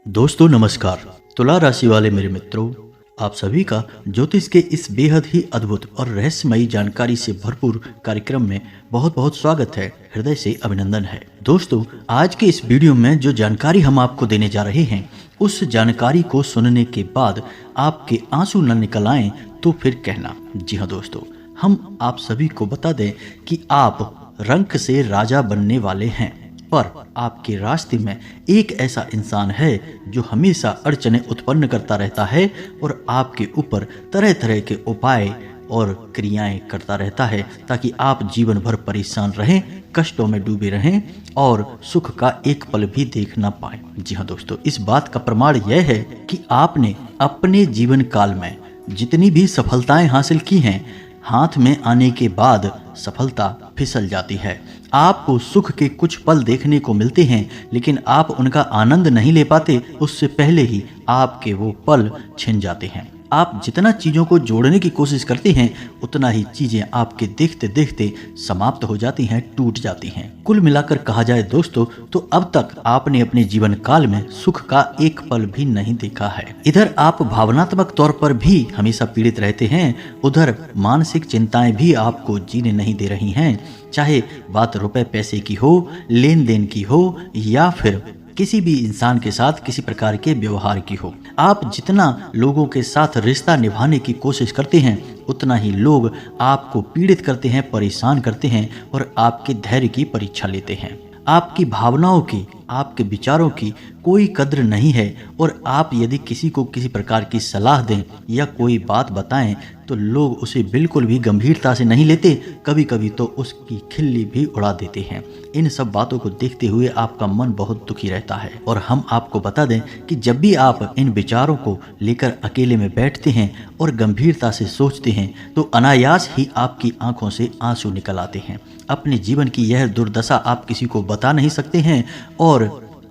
दोस्तों नमस्कार। तुला राशि वाले मेरे मित्रों, आप सभी का ज्योतिष के इस बेहद ही अद्भुत और रहस्यमयी जानकारी से भरपूर कार्यक्रम में बहुत बहुत स्वागत है, हृदय से अभिनंदन है। दोस्तों, आज के इस वीडियो में जो जानकारी हम आपको देने जा रहे हैं, उस जानकारी को सुनने के बाद आपके आंसू न निकल आए तो फिर कहना। जी हाँ दोस्तों, हम आप सभी को बता दें कि आप रंक से राजा बनने वाले हैं, पर आपके रास्ते में एक ऐसा इंसान है जो हमेशा अड़चने उत्पन्न करता रहता है और आपके ऊपर तरह तरह के उपाय और क्रियाएं करता रहता है ताकि आप जीवन भर परेशान रहें, कष्टों में डूबे रहें और सुख का एक पल भी देख ना पाए। जी हाँ दोस्तों, इस बात का प्रमाण यह है कि आपने अपने जीवन काल में जितनी भी सफलताएं हासिल की हैं, हाथ में आने के बाद सफलता फिसल जाती है। आपको सुख के कुछ पल देखने को मिलते हैं, लेकिन आप उनका आनंद नहीं ले पाते, उससे पहले ही आपके वो पल छिन जाते हैं। आप जितना चीज़ों को जोड़ने की कोशिश करते हैं, उतना ही चीज़ें आपके देखते देखते समाप्त हो जाती हैं, टूट जाती हैं। कुल मिलाकर कहा जाए दोस्तों, तो अब तक आपने अपने जीवन काल में सुख का एक पल भी नहीं देखा है। इधर आप भावनात्मक तौर पर भी हमेशा पीड़ित रहते हैं, उधर मानसिक चिंताएं भी आपको जीने नहीं दे रही हैं। चाहे बात रुपए पैसे की हो, लेन देन की हो, या फिर किसी भी इंसान के साथ किसी प्रकार के व्यवहार की हो। आप जितना लोगों के साथ रिश्ता निभाने की कोशिश करते हैं, उतना ही लोग आपको पीड़ित करते हैं, परेशान करते हैं और आपके धैर्य की परीक्षा लेते हैं। आपकी भावनाओं की, आपके विचारों की कोई कद्र नहीं है और आप यदि किसी को किसी प्रकार की सलाह दें या कोई बात बताएं तो लोग उसे बिल्कुल भी गंभीरता से नहीं लेते, कभी कभी तो उसकी खिल्ली भी उड़ा देते हैं। इन सब बातों को देखते हुए आपका मन बहुत दुखी रहता है और हम आपको बता दें कि जब भी आप इन विचारों को लेकर अकेले में बैठते हैं और गंभीरता से सोचते हैं, तो अनायास ही आपकी आंखों से आंसू निकल आते हैं। अपने जीवन की यह दुर्दशा आप किसी को बता नहीं सकते हैं और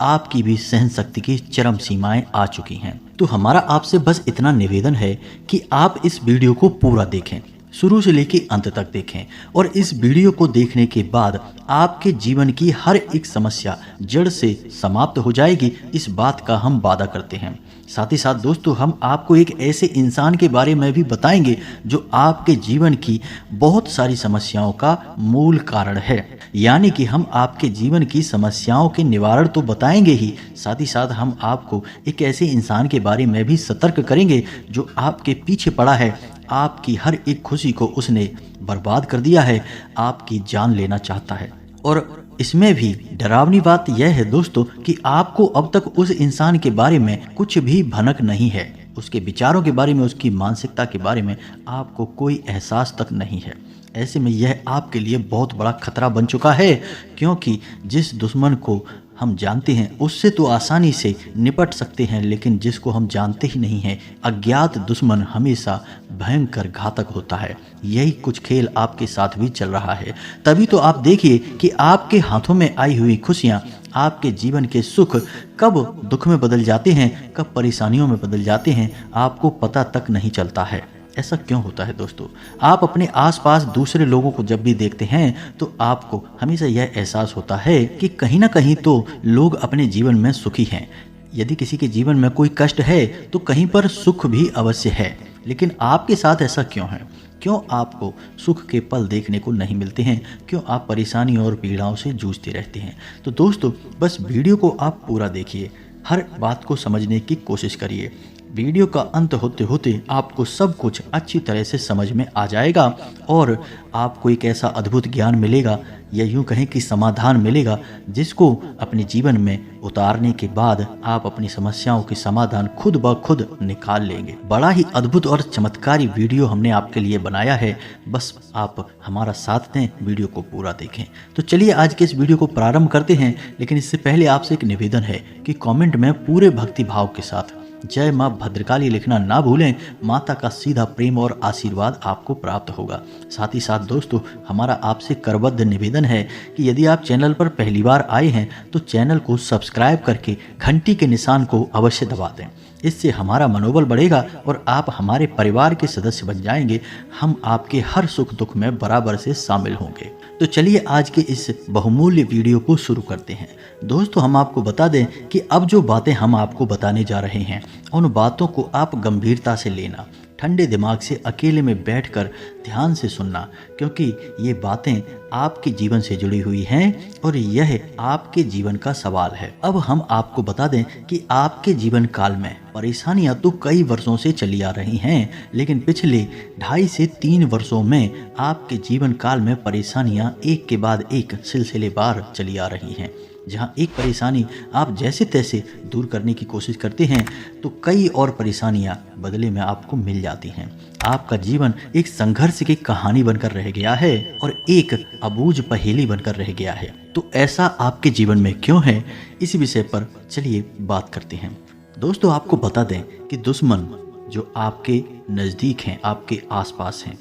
आपकी भी सहन शक्ति की चरम सीमाएं आ चुकी हैं। तो हमारा आपसे बस इतना निवेदन है कि आप इस वीडियो को पूरा देखें, शुरू से लेकर अंत तक देखें और इस वीडियो को देखने के बाद आपके जीवन की हर एक समस्या जड़ से समाप्त हो जाएगी, इस बात का हम वादा करते हैं। साथ ही साथ दोस्तों, हम आपको एक ऐसे इंसान के बारे में भी बताएंगे जो आपके जीवन की बहुत सारी समस्याओं का मूल कारण है। यानी कि हम आपके जीवन की समस्याओं के निवारण तो बताएंगे ही, साथ ही साथ हम आपको एक ऐसे इंसान के बारे में भी सतर्क करेंगे जो आपके पीछे पड़ा है, आपकी हर एक खुशी को उसने बर्बाद कर दिया है, आपकी जान लेना चाहता है। और इसमें भी डरावनी बात यह है दोस्तों कि आपको अब तक उस इंसान के बारे में कुछ भी भनक नहीं है, उसके विचारों के बारे में, उसकी मानसिकता के बारे में आपको कोई एहसास तक नहीं है। ऐसे में यह आपके लिए बहुत बड़ा खतरा बन चुका है, क्योंकि जिस दुश्मन को हम जानते हैं उससे तो आसानी से निपट सकते हैं, लेकिन जिसको हम जानते ही नहीं हैं, अज्ञात दुश्मन हमेशा भयंकर घातक होता है। यही कुछ खेल आपके साथ भी चल रहा है। तभी तो आप देखिए कि आपके हाथों में आई हुई खुशियां, आपके जीवन के सुख कब दुख में बदल जाते हैं, कब परेशानियों में बदल जाते हैं, आपको पता तक नहीं चलता है। ऐसा क्यों होता है दोस्तों? आप अपने आसपास दूसरे लोगों को जब भी देखते हैं तो आपको हमेशा यह एहसास होता है कि कहीं ना कहीं तो लोग अपने जीवन में सुखी हैं। यदि किसी के जीवन में कोई कष्ट है तो कहीं पर सुख भी अवश्य है, लेकिन आपके साथ ऐसा क्यों है? क्यों आपको सुख के पल देखने को नहीं मिलते हैं? क्यों आप परेशानियों और पीड़ाओं से जूझते रहते हैं? तो दोस्तों, बस वीडियो को आप पूरा देखिए, हर बात को समझने की कोशिश करिए। वीडियो का अंत होते होते आपको सब कुछ अच्छी तरह से समझ में आ जाएगा और आपको एक ऐसा अद्भुत ज्ञान मिलेगा, या यूं कहें कि समाधान मिलेगा, जिसको अपने जीवन में उतारने के बाद आप अपनी समस्याओं के समाधान खुद ब खुद निकाल लेंगे। बड़ा ही अद्भुत और चमत्कारी वीडियो हमने आपके लिए बनाया है, बस आप हमारा साथ दें, वीडियो को पूरा देखें। तो चलिए आज के इस वीडियो को प्रारंभ करते हैं, लेकिन इससे पहले आपसे एक निवेदन है कि कमेंट में पूरे भक्ति भाव के साथ जय माँ भद्रकाली लिखना ना भूलें। माता का सीधा प्रेम और आशीर्वाद आपको प्राप्त होगा। साथ ही साथ दोस्तों, हमारा आपसे करबद्ध निवेदन है कि यदि आप चैनल पर पहली बार आए हैं तो चैनल को सब्सक्राइब करके घंटी के निशान को अवश्य दबा दें। इससे हमारा मनोबल बढ़ेगा और आप हमारे परिवार के सदस्य बन जाएंगे। हम आपके हर सुख दुख में बराबर से शामिल होंगे। तो चलिए आज के इस बहुमूल्य वीडियो को शुरू करते हैं। दोस्तों, हम आपको बता दें कि अब जो बातें हम आपको बताने जा रहे हैं उन बातों को आप गंभीरता से लेना, ठंडे दिमाग से अकेले में बैठकर ध्यान से सुनना, क्योंकि ये बातें आपके जीवन से जुड़ी हुई हैं और यह आपके जीवन का सवाल है। अब हम आपको बता दें कि आपके जीवन काल में परेशानियां तो कई वर्षों से चली आ रही हैं, लेकिन पिछले 2.5 से 3 वर्षों में आपके जीवन काल में परेशानियां एक के बाद एक सिलसिलेवार चली आ रही हैं। जहां एक परेशानी आप जैसे तैसे दूर करने की कोशिश करते हैं तो कई और परेशानियां बदले में आपको मिल जाती हैं। आपका जीवन एक संघर्ष की कहानी बनकर रह गया है और एक अबूझ पहेली बनकर रह गया है। तो ऐसा आपके जीवन में क्यों है, इस विषय पर चलिए बात करते हैं। दोस्तों, आपको बता दें कि दुश्मन जो आपके नज़दीक हैं, आपके आसपास हैं,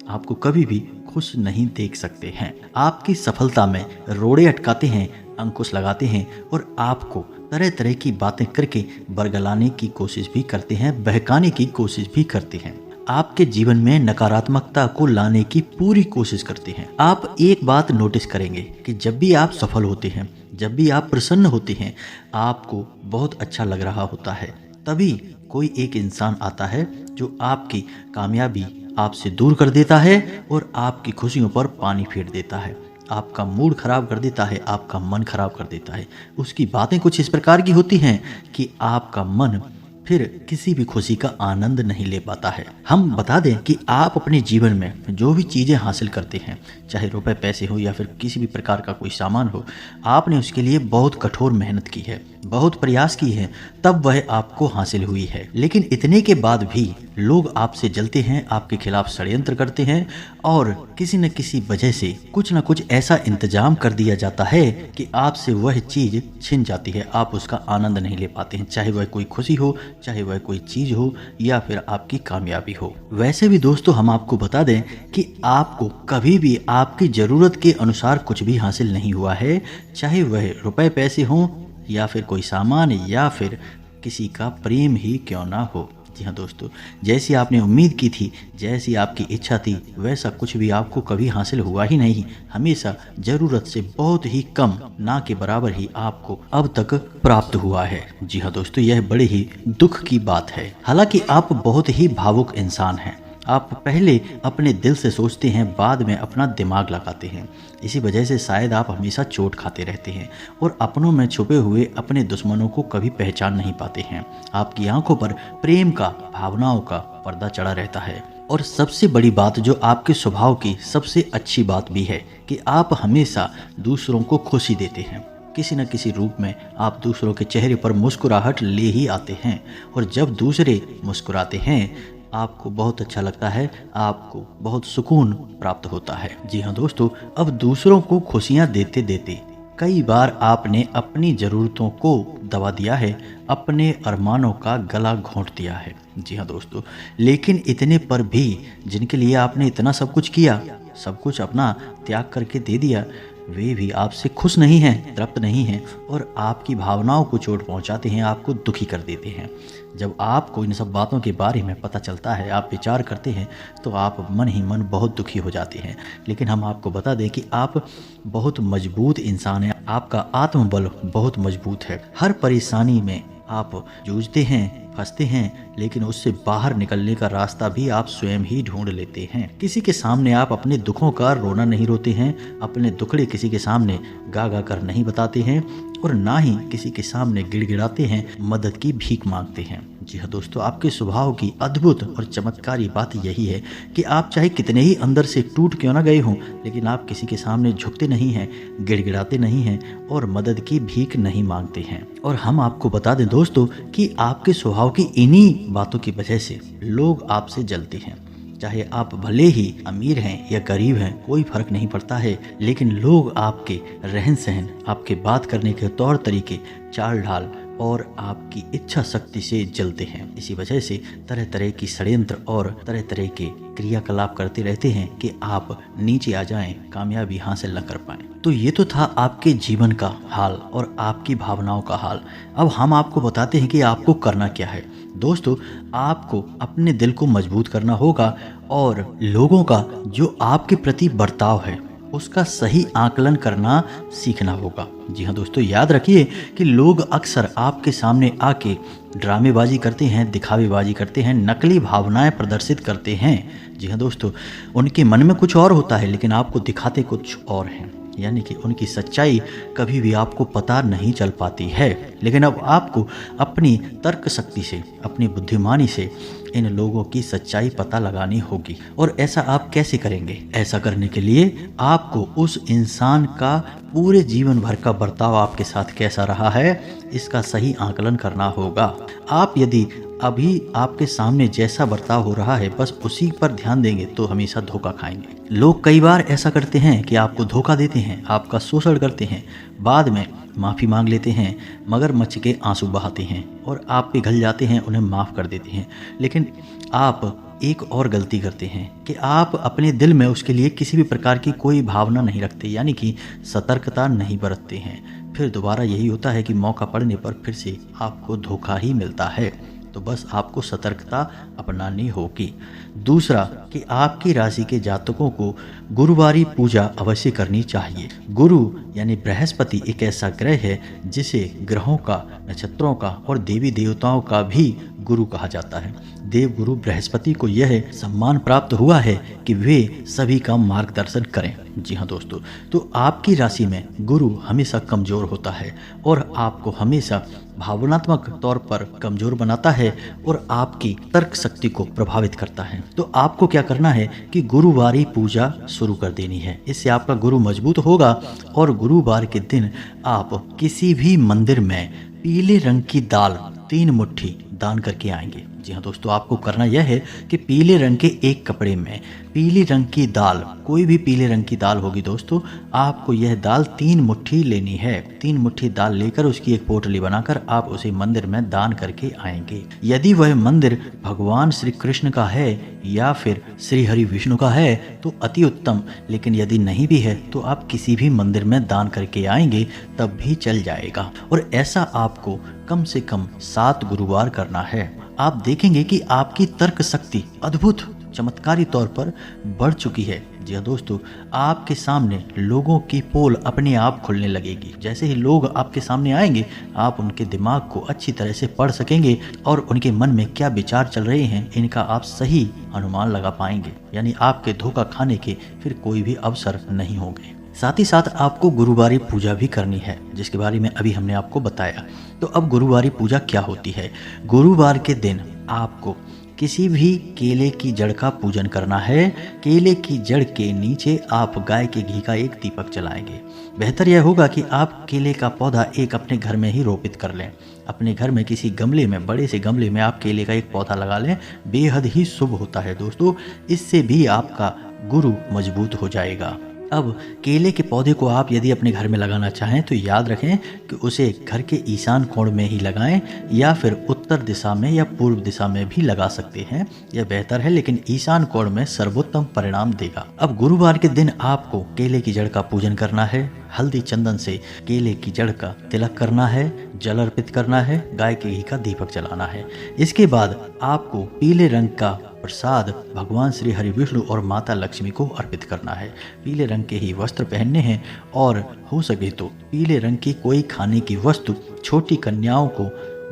आपको कभी भी खुश नहीं देख सकते हैं। आपकी सफलता में रोड़े अटकाते हैं, अंकुश लगाते हैं और आपको तरह तरह की बातें करके बरगलाने की कोशिश भी करते हैं, बहकाने की कोशिश भी करते हैं। आपके जीवन में नकारात्मकता को लाने की पूरी कोशिश करते हैं। आप एक बात नोटिस करेंगे कि जब भी आप सफल होते हैं, जब भी आप प्रसन्न होते हैं, आपको बहुत अच्छा लग रहा होता है, तभी कोई एक इंसान आता है जो आपकी कामयाबी आपसे दूर कर देता है और आपकी खुशियों पर पानी फेर देता है, आपका मूड खराब कर देता है, आपका मन खराब कर देता है। उसकी बातें कुछ इस प्रकार की होती हैं कि आपका मन फिर किसी भी खुशी का आनंद नहीं ले पाता है। हम बता दें कि आप अपने जीवन में जो भी चीज़ें हासिल करते हैं, चाहे रुपए पैसे हो या फिर किसी भी प्रकार का कोई सामान हो, आपने उसके लिए बहुत कठोर मेहनत की है, बहुत प्रयास की है, तब वह आपको हासिल हुई है। लेकिन इतने के बाद भी लोग आपसे जलते हैं, आपके खिलाफ षड्यंत्र करते हैं और किसी न किसी वजह से कुछ न कुछ ऐसा इंतजाम कर दिया जाता है कि आपसे वह चीज़ छिन जाती है, आप उसका आनंद नहीं ले पाते हैं, चाहे वह कोई खुशी हो, चाहे वह कोई चीज़ हो या फिर आपकी कामयाबी हो। वैसे भी दोस्तों, हम आपको बता दें कि आपको कभी भी आपकी ज़रूरत के अनुसार कुछ भी हासिल नहीं हुआ है, चाहे वह रुपए पैसे हों या फिर कोई सामान या फिर किसी का प्रेम ही क्यों ना हो। जी हाँ दोस्तों, जैसी आपने उम्मीद की थी, जैसी आपकी इच्छा थी, वैसा कुछ भी आपको कभी हासिल हुआ ही नहीं। हमेशा ज़रूरत से बहुत ही कम, ना के बराबर ही आपको अब तक प्राप्त हुआ है। जी हाँ दोस्तों, यह बड़े ही दुख की बात है। हालांकि आप बहुत ही भावुक इंसान हैं। आप पहले अपने दिल से सोचते हैं, बाद में अपना दिमाग लगाते हैं। इसी वजह से शायद आप हमेशा चोट खाते रहते हैं और अपनों में छुपे हुए अपने दुश्मनों को कभी पहचान नहीं पाते हैं। आपकी आंखों पर प्रेम का, भावनाओं का पर्दा चढ़ा रहता है। और सबसे बड़ी बात, जो आपके स्वभाव की सबसे अच्छी बात भी है, कि आप हमेशा दूसरों को खुशी देते हैं। किसी न किसी रूप में आप दूसरों के चेहरे पर मुस्कुराहट ले ही आते हैं और जब दूसरे मुस्कुराते हैं आपको बहुत अच्छा लगता है, आपको बहुत सुकून प्राप्त होता है। जी हाँ दोस्तों, अब दूसरों को खुशियाँ देते देते कई बार आपने अपनी ज़रूरतों को दबा दिया है, अपने अरमानों का गला घोंट दिया है। जी हाँ दोस्तों, लेकिन इतने पर भी जिनके लिए आपने इतना सब कुछ किया, सब कुछ अपना त्याग करके दे दिया, वे भी आपसे खुश नहीं हैं, तृप्त नहीं हैं और आपकी भावनाओं को चोट पहुंचाते हैं, आपको दुखी कर देते हैं। जब आपको इन सब बातों के बारे में पता चलता है, आप विचार करते हैं, तो आप मन ही मन बहुत दुखी हो जाते हैं। लेकिन हम आपको बता दें कि आप बहुत मजबूत इंसान हैं, आपका आत्मबल बहुत मजबूत है। हर परेशानी में आप जूझते हैं, फंसते हैं, लेकिन उससे बाहर निकलने का रास्ता भी आप स्वयं ही ढूंढ लेते हैं। किसी के सामने आप अपने दुखों का रोना नहीं रोते हैं, अपने दुखड़े किसी के सामने गा गा कर नहीं बताते हैं और ना ही किसी के सामने गिड़गिड़ाते हैं, मदद की भीख मांगते हैं। जी हाँ दोस्तों, आपके स्वभाव की अद्भुत और चमत्कारी बात यही है कि आप चाहे कितने ही अंदर से टूट क्यों ना गए हों, लेकिन आप किसी के सामने झुकते नहीं हैं, गिड़गिड़ाते नहीं हैं और मदद की भीख नहीं मांगते हैं। और हम आपको बता दें दोस्तों कि आपके स्वभाव की इन्हीं बातों की वजह से लोग आपसे जलते हैं। चाहे आप भले ही अमीर हैं या गरीब हैं, कोई फर्क नहीं पड़ता है, लेकिन लोग आपके रहन सहन, आपके बात करने के तौर तरीके, चाल ढाल और आपकी इच्छा शक्ति से जलते हैं। इसी वजह से तरह तरह की षड्यंत्र और तरह तरह के क्रियाकलाप करते रहते हैं कि आप नीचे आ जाएं, कामयाबी हासिल न कर पाएं। तो ये तो था आपके जीवन का हाल और आपकी भावनाओं का हाल। अब हम आपको बताते हैं कि आपको करना क्या है। दोस्तों, आपको अपने दिल को मजबूत करना होगा और लोगों का जो आपके प्रति बर्ताव है उसका सही आकलन करना सीखना होगा। जी हाँ दोस्तों, याद रखिए कि लोग अक्सर आपके सामने आके ड्रामेबाजी करते हैं, दिखावेबाजी करते हैं, नकली भावनाएं प्रदर्शित करते हैं। जी हाँ दोस्तों, उनके मन में कुछ और होता है लेकिन आपको दिखाते कुछ और हैं, यानी कि उनकी सच्चाई कभी भी आपको पता नहीं चल पाती है। लेकिन अब आपको अपनी तर्क शक्ति से, अपनी बुद्धिमानी से इन लोगों की सच्चाई पता लगानी होगी। और ऐसा आप कैसे करेंगे? ऐसा करने के लिए आपको उस इंसान का पूरे जीवन भर का बर्ताव आपके साथ कैसा रहा है, इसका सही आकलन करना होगा। आप यदि अभी आपके सामने जैसा बर्ताव हो रहा है बस उसी पर ध्यान देंगे तो हमेशा धोखा खाएंगे। लोग कई बार ऐसा करते हैं कि आपको धोखा देते हैं, आपका शोषण करते हैं, बाद में माफ़ी मांग लेते हैं, मगरमच्छ के आंसू बहाते हैं और आप पिघल जाते हैं, उन्हें माफ़ कर देते हैं। लेकिन आप एक और गलती करते हैं कि आप अपने दिल में उसके लिए किसी भी प्रकार की कोई भावना नहीं रखते, यानी कि सतर्कता नहीं बरतते हैं। फिर दोबारा यही होता है कि मौका पड़ने पर फिर से आपको धोखा ही मिलता है। तो बस आपको सतर्कता अपनानी होगी। दूसरा कि आपकी राशि के जातकों को गुरुवारी पूजा अवश्य करनी चाहिए। गुरु यानी बृहस्पति एक ऐसा ग्रह है जिसे ग्रहों का, नक्षत्रों का और देवी देवताओं का भी गुरु कहा जाता है। देव गुरु बृहस्पति को यह सम्मान प्राप्त हुआ है कि वे सभी का मार्गदर्शन करें। जी हाँ दोस्तों, तो आपकी राशि में गुरु हमेशा कमज़ोर होता है और आपको हमेशा भावनात्मक तौर पर कमज़ोर बनाता है और आपकी तर्क शक्ति को प्रभावित करता है। तो आपको क्या करना है कि गुरुवारी पूजा शुरू कर देनी है। इससे आपका गुरु मजबूत होगा और गुरुवार के दिन आप किसी भी मंदिर में पीले रंग की दाल 3 मुट्ठी दान करके आएंगे। जी हाँ दोस्तों, आपको करना यह है कि पीले रंग के एक कपड़े में पीले रंग की दाल, कोई भी पीले रंग की दाल होगी दोस्तों, आपको यह दाल 3 मुट्ठी लेनी है। 3 मुट्ठी दाल लेकर उसकी एक पोटली बनाकर आप उसे मंदिर में दान करके आएंगे। यदि वह मंदिर भगवान श्री कृष्ण का है या फिर श्री हरि विष्णु का है तो अति उत्तम, लेकिन यदि नहीं भी है तो आप किसी भी मंदिर में दान करके आएंगे तब भी चल जाएगा। और ऐसा आपको कम से कम 7 गुरुवार करना है। आप देखेंगे कि आपकी तर्क शक्ति अद्भुत चमत्कारी तौर पर बढ़ चुकी है। जी हाँ दोस्तों, आपके सामने लोगों की पोल अपने आप खुलने लगेगी। जैसे ही लोग आपके सामने आएंगे आप उनके दिमाग को अच्छी तरह से पढ़ सकेंगे और उनके मन में क्या विचार चल रहे हैं इनका आप सही अनुमान लगा पाएंगे। यानी आपके धोखा खाने के फिर कोई भी अवसर नहीं होंगे। साथ ही साथ आपको गुरुवारी पूजा भी करनी है, जिसके बारे में अभी हमने आपको बताया। तो अब गुरुवारी पूजा क्या होती है? गुरुवार के दिन आपको किसी भी केले की जड़ का पूजन करना है। केले की जड़ के नीचे आप गाय के घी का एक दीपक जलाएंगे। बेहतर यह होगा कि आप केले का पौधा एक अपने घर में ही रोपित कर लें। अपने घर में किसी गमले में, बड़े से गमले में आप केले का एक पौधा लगा लें। बेहद ही शुभ होता है दोस्तों, इससे भी आपका गुरु मजबूत हो जाएगा। अब केले के पौधे को आप यदि अपने घर में लगाना चाहें तो याद रखें कि उसे घर के ईशान कोण में ही लगाएं या फिर उत्तर दिशा में या पूर्व दिशा में भी लगा सकते हैं, यह बेहतर है, लेकिन ईशान कोण में सर्वोत्तम परिणाम देगा। अब गुरुवार के दिन आपको केले की जड़ का पूजन करना है। हल्दी चंदन से केले की जड़ का तिलक करना है, जल अर्पित करना है, गाय के घी का दीपक जलाना है। इसके बाद आपको पीले रंग का प्रसाद भगवान श्री हरि विष्णु और माता लक्ष्मी को अर्पित करना है। पीले रंग के ही वस्त्र पहनने हैं और हो सके तो पीले रंग की कोई खाने की वस्तु छोटी कन्याओं को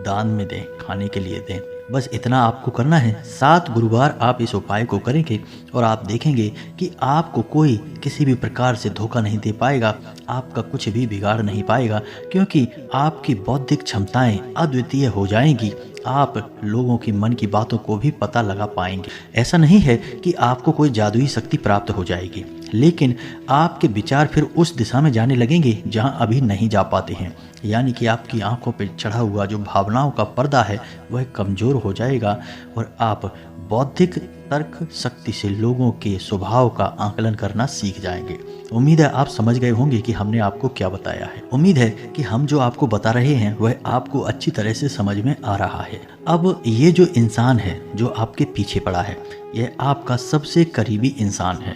दान में दें, खाने के लिए दें। बस इतना आपको करना है। 7 गुरुवार आप इस उपाय को करेंगे और आप देखेंगे कि आपको कोई किसी भी प्रकार से धोखा नहीं दे पाएगा, आपका कुछ भी बिगाड़ नहीं पाएगा, क्योंकि आपकी बौद्धिक क्षमताएं अद्वितीय हो जाएंगी। आप लोगों की मन की बातों को भी पता लगा पाएंगे। ऐसा नहीं है कि आपको कोई जादुई शक्ति प्राप्त हो जाएगी, लेकिन आपके विचार फिर उस दिशा में जाने लगेंगे जहां अभी नहीं जा पाते हैं। यानी कि आपकी आंखों पर चढ़ा हुआ जो भावनाओं का पर्दा है वह कमज़ोर हो जाएगा और आप बौद्धिक तर्क शक्ति से लोगों के स्वभाव का आकलन करना सीख जाएंगे। उम्मीद है आप समझ गए होंगे कि हमने आपको क्या बताया है। उम्मीद है कि हम जो आपको बता रहे हैं वह आपको अच्छी तरह से समझ में आ रहा है। अब ये जो इंसान है जो आपके पीछे पड़ा है, यह आपका सबसे करीबी इंसान है।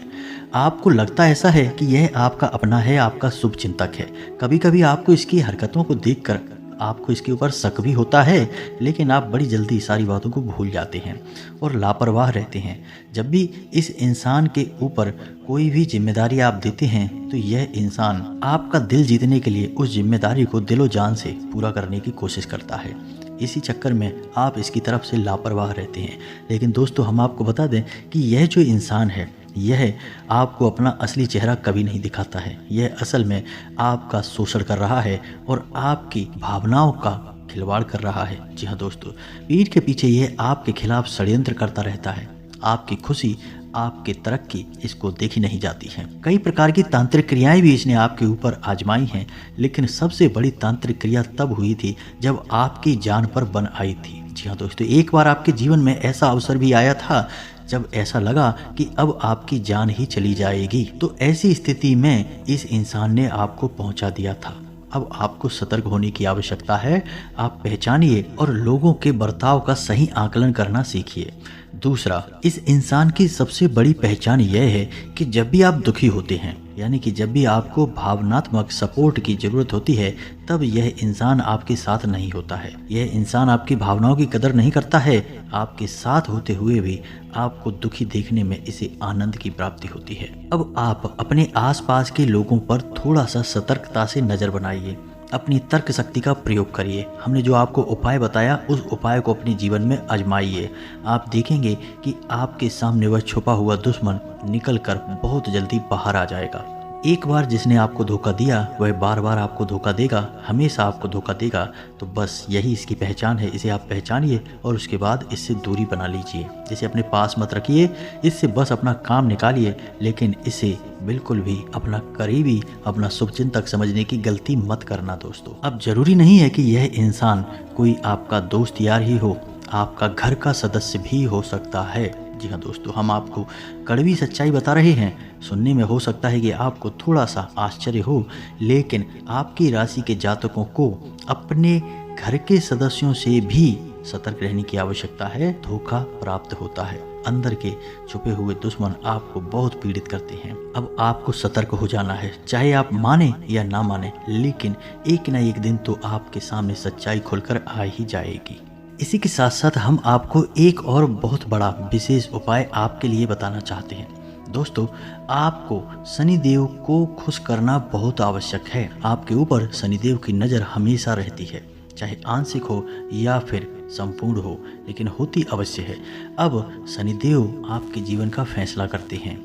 आपको लगता ऐसा है कि यह आपका अपना है, आपका शुभ चिंतक है। कभी कभी आपको इसकी हरकतों को देखकर आपको इसके ऊपर शक भी होता है, लेकिन आप बड़ी जल्दी सारी बातों को भूल जाते हैं और लापरवाह रहते हैं। जब भी इस इंसान के ऊपर कोई भी जिम्मेदारी आप देते हैं तो यह इंसान आपका दिल जीतने के लिए उस जिम्मेदारी को दिलो जान से पूरा करने की कोशिश करता है। इसी चक्कर में आप इसकी तरफ से लापरवाह रहते हैं। लेकिन दोस्तों, हम आपको बता दें कि यह जो इंसान है, यह आपको अपना असली चेहरा कभी नहीं दिखाता है। यह असल में आपका शोषण कर रहा है और आपकी भावनाओं का खिलवाड़ कर रहा है। जी हाँ दोस्तों, पीठ के पीछे यह आपके खिलाफ षड्यंत्र करता रहता है। आपकी खुशी, आपकी तरक्की इसको देखी नहीं जाती है। कई प्रकार की तांत्रिक क्रियाएं भी इसने आपके ऊपर आजमाई हैं, लेकिन सबसे बड़ी तांत्रिक क्रिया तब हुई थी जब आपकी जान पर बन आई थी। जी हाँ दोस्तों, एक बार आपके जीवन में ऐसा अवसर भी आया था जब ऐसा लगा कि अब आपकी जान ही चली जाएगी। तो ऐसी स्थिति में इस इंसान ने आपको पहुंचा दिया था। अब आपको सतर्क होने की आवश्यकता है। आप पहचानिए और लोगों के बर्ताव का सही आकलन करना सीखिए। दूसरा, इस इंसान की सबसे बड़ी पहचान यह है कि जब भी आप दुखी होते हैं, यानी कि जब भी आपको भावनात्मक सपोर्ट की जरूरत होती है, तब यह इंसान आपके साथ नहीं होता है। यह इंसान आपकी भावनाओं की कदर नहीं करता है। आपके साथ होते हुए भी आपको दुखी देखने में इसे आनंद की प्राप्ति होती है। अब आप अपने आसपास के लोगों पर थोड़ा सा सतर्कता से नजर बनाइए। अपनी तर्क शक्ति का प्रयोग करिए। हमने जो आपको उपाय बताया, उस उपाय को अपने जीवन में आजमाइए। आप देखेंगे कि आपके सामने वह छुपा हुआ दुश्मन निकलकर बहुत जल्दी बाहर आ जाएगा। एक बार जिसने आपको धोखा दिया, वह बार बार आपको धोखा देगा, हमेशा आपको धोखा देगा। तो बस यही इसकी पहचान है। इसे आप पहचानिए और उसके बाद इससे दूरी बना लीजिए। इसे अपने पास मत रखिए, इससे बस अपना काम निकालिए, लेकिन इसे बिल्कुल भी अपना करीबी, अपना शुभचिंतक समझने की गलती मत करना दोस्तों। अब जरूरी नहीं है कि यह इंसान कोई आपका दोस्त यार ही हो, आपका घर का सदस्य भी हो सकता है। जी हाँ दोस्तों, हम आपको कड़वी सच्चाई बता रहे हैं। सुनने में हो सकता है कि आपको थोड़ा सा आश्चर्य हो, लेकिन आपकी राशि के जातकों को अपने घर के सदस्यों से भी सतर्क रहने की आवश्यकता है। धोखा प्राप्त होता है। अंदर के छुपे हुए दुश्मन आपको बहुत पीड़ित करते हैं। अब आपको सतर्क हो जाना है, चाहे आप माने या ना माने, लेकिन एक ना एक दिन तो आपके सामने सच्चाई खुलकर आ ही जाएगी। इसी के साथ साथ हम आपको एक और बहुत बड़ा विशेष उपाय आपके लिए बताना चाहते हैं। दोस्तों, आपको शनिदेव को खुश करना बहुत आवश्यक है। आपके ऊपर शनिदेव की नज़र हमेशा रहती है, चाहे आंशिक हो या फिर संपूर्ण हो, लेकिन होती अवश्य है। अब शनिदेव आपके जीवन का फैसला करते हैं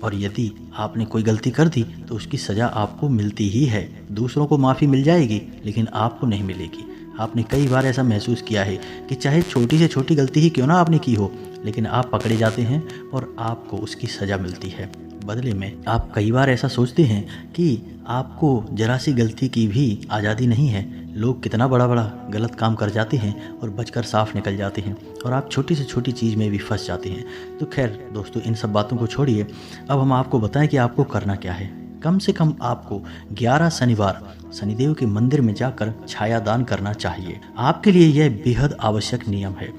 और यदि आपने कोई गलती कर दी तो उसकी सज़ा आपको मिलती ही है। दूसरों को माफ़ी मिल जाएगी, लेकिन आपको नहीं मिलेगी। आपने कई बार ऐसा महसूस किया है कि चाहे छोटी से छोटी गलती ही क्यों ना आपने की हो, लेकिन आप पकड़े जाते हैं और आपको उसकी सज़ा मिलती है। बदले में आप कई बार ऐसा सोचते हैं कि आपको जरा सी गलती की भी आज़ादी नहीं है। लोग कितना बड़ा बड़ा गलत काम कर जाते हैं और बचकर साफ निकल जाते हैं, और आप छोटी से छोटी चीज़ में भी फंस जाते हैं। तो खैर दोस्तों, इन सब बातों को छोड़िए। अब हम आपको बताएं कि आपको करना क्या है। कम से कम आपको 11 शनिवार शनिदेव के मंदिर में जाकर छाया दान करना चाहिए। आपके लिए यह बेहद आवश्यक नियम है।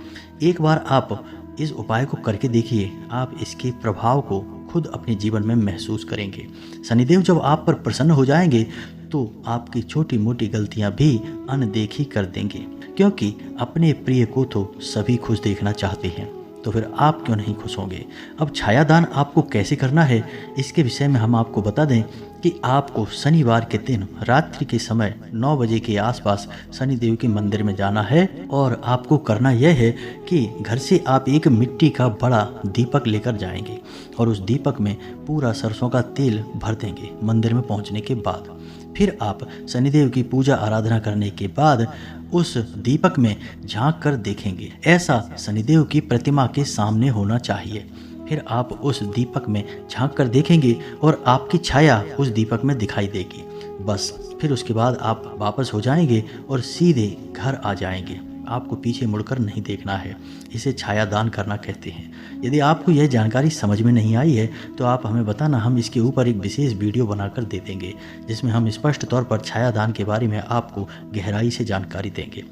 एक बार आप इस उपाय को करके देखिए, आप इसके प्रभाव को खुद अपने जीवन में महसूस करेंगे। शनिदेव जब आप पर प्रसन्न हो जाएंगे तो आपकी छोटी मोटी गलतियां भी अनदेखी कर देंगे, क्योंकि अपने प्रिय को तो सभी खुश देखना चाहते हैं। तो फिर आप क्यों नहीं खुश होंगे। अब छायादान आपको कैसे करना है, इसके विषय में हम आपको बता दें कि आपको शनिवार के दिन रात्रि के समय 9 बजे के आसपास शनिदेव के मंदिर में जाना है, और आपको करना यह है कि घर से आप एक मिट्टी का बड़ा दीपक लेकर जाएंगे और उस दीपक में पूरा सरसों का तेल भर देंगे। मंदिर में पहुंचने के बाद फिर आप शनिदेव की पूजा आराधना करने के बाद उस दीपक में झांक कर देखेंगे। ऐसा शनिदेव की प्रतिमा के सामने होना चाहिए। फिर आप उस दीपक में झांक कर देखेंगे और आपकी छाया उस दीपक में दिखाई देगी। बस फिर उसके बाद आप वापस हो जाएंगे और सीधे घर आ जाएंगे। आपको पीछे मुड़कर नहीं देखना है। इसे छाया दान करना कहते हैं। यदि आपको यह जानकारी समझ में नहीं आई है तो आप हमें बताना, हम इसके ऊपर एक विशेष वीडियो बनाकर दे देंगे जिसमें हम स्पष्ट तौर पर छाया दान के बारे में आपको गहराई से जानकारी देंगे।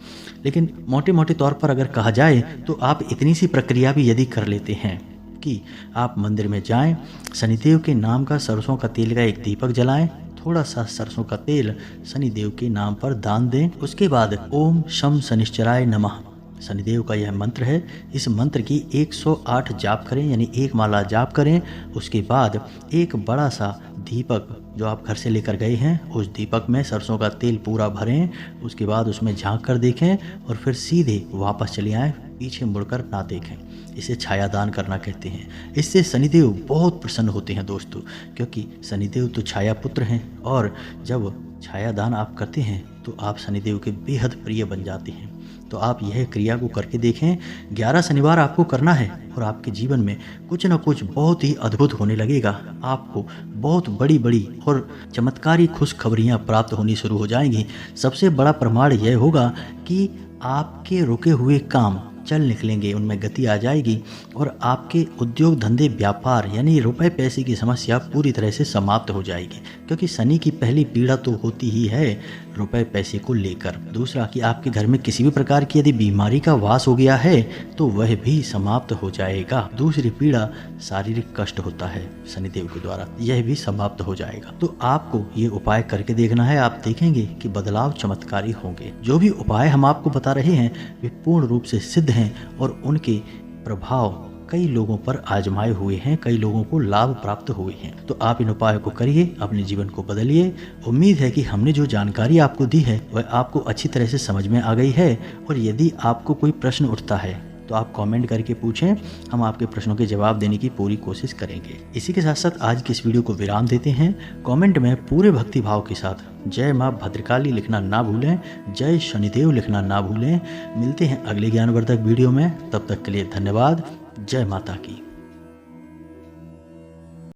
लेकिन मोटे मोटे तौर पर अगर कहा जाए तो आप इतनी सी प्रक्रिया भी यदि कर लेते हैं कि आप मंदिर में जाएं, शनिदेव के नाम का सरसों का तेल का एक दीपक जलाएं, थोड़ा सा सरसों का तेल शनिदेव के नाम पर दान दें। उसके बाद ओम शम शनिश्चराय नमः शनिदेव का यह मंत्र है। इस मंत्र की 108 जाप करें, यानी एक माला जाप करें। उसके बाद एक बड़ा सा दीपक जो आप घर से लेकर गए हैं, उस दीपक में सरसों का तेल पूरा भरें। उसके बाद उसमें झांक कर देखें और फिर सीधे वापस चले आएँ, पीछे मुड़कर ना देखें। इसे छाया दान करना कहते हैं। इससे शनिदेव बहुत प्रसन्न होते हैं दोस्तों, क्योंकि शनिदेव तो छाया पुत्र हैं और जब छाया दान आप करते हैं तो आप शनिदेव के बेहद प्रिय बन जाते हैं। तो आप यह क्रिया को करके देखें। 11 शनिवार आपको करना है और आपके जीवन में कुछ न कुछ बहुत ही अद्भुत होने लगेगा। आपको बहुत बड़ी बड़ी और चमत्कारी खुशखबरियाँ प्राप्त होनी शुरू हो जाएंगी। सबसे बड़ा प्रमाण यह होगा कि आपके रुके हुए काम चल निकलेंगे, उनमें गति आ जाएगी और आपके उद्योग धंधे व्यापार यानी रुपए पैसे की समस्या पूरी तरह से समाप्त हो जाएगी, क्योंकि शनि की पहली पीड़ा तो होती ही है रुपए पैसे को लेकर। दूसरा कि आपके घर में किसी भी प्रकार की यदि बीमारी का वास हो गया है तो वह भी समाप्त हो जाएगा। दूसरी पीड़ा शारीरिक कष्ट होता है शनिदेव के द्वारा, यह भी समाप्त हो जाएगा। तो आपको ये उपाय करके देखना है, आप देखेंगे कि बदलाव चमत्कारी होंगे। जो भी उपाय हम आपको बता रहे हैं वे पूर्ण रूप से सिद्ध हैं और उनके प्रभाव कई लोगों पर आजमाए हुए हैं, कई लोगों को लाभ प्राप्त हुए हैं। तो आप इन उपायों को करिए, अपने जीवन को बदलिए। उम्मीद है कि हमने जो जानकारी आपको दी है वह आपको अच्छी तरह से समझ में आ गई है। और यदि आपको कोई प्रश्न उठता है तो आप कमेंट करके पूछें, हम आपके प्रश्नों के जवाब देने की पूरी कोशिश करेंगे। इसी के साथ साथ आज की इस वीडियो को विराम देते हैं। कमेंट में पूरे भक्ति भाव के साथ जय माँ भद्रकाली लिखना ना भूलें, जय शनिदेव लिखना ना भूलें। मिलते हैं अगले ज्ञानवर्धक वीडियो में, तब तक के लिए धन्यवाद। जय माता की।